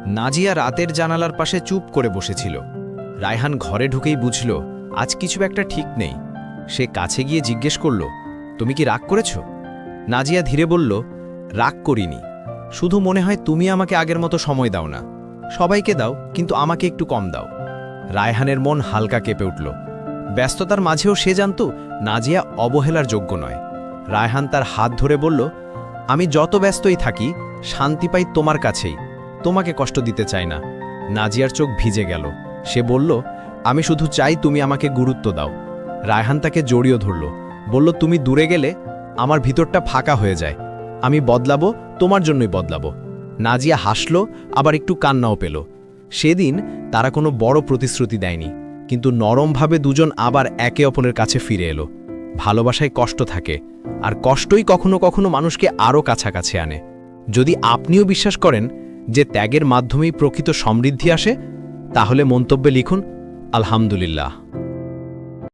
নাজিয়া রাতের জানালার পাশে চুপ করে বসেছিল। রায়হান ঘরে ঢুকেই বুঝল আজ কিছু একটা ঠিক নেই। সে কাছে গিয়ে জিজ্ঞেস করল, তুমি কি রাগ করেছ? নাজিয়া ধীরে বলল, রাগ করিনি, শুধু মনে হয় তুমি আমাকে আগের মতো সময় দাও না। সবাইকে দাও, কিন্তু আমাকে একটু কম দাও। রায়হানের মন হালকা কেঁপে উঠল। ব্যস্ততার মাঝেও সে জানত নাজিয়া অবহেলার যোগ্য নয়। রায়হান তার হাত ধরে বলল, আমি যত ব্যস্তই থাকি শান্তি পাই তোমার কাছেই, তোমাকে কষ্ট দিতে চাই না। নাজিয়ার চোখ ভিজে গেল। সে বলল, আমি শুধু চাই তুমি আমাকে গুরুত্ব দাও। রায়হান তাকে জড়িয়ে ধরল, বলল, তুমি দূরে গেলে আমার ভিতরটা ফাঁকা হয়ে যায়। আমি বদলাবো, তোমার জন্যই বদলাবো। নাজিয়া হাসল, আবার একটু কান্নাও পেল। সেদিন তারা কোনো বড় প্রতিশ্রুতি দেয়নি, কিন্তু নরমভাবে দুজন আবার একে অপরের কাছে ফিরে এলো। ভালোবাসায় কষ্ট থাকে, আর কষ্টই কখনো কখনো মানুষকে আরও কাছাকাছি আনে। যদি আপনিও বিশ্বাস করেন যে ত্যাগের মাধ্যমেই প্রকৃত সমৃদ্ধি আসে, তাহলে মন্তব্যে লিখুন, আলহামদুলিল্লাহ।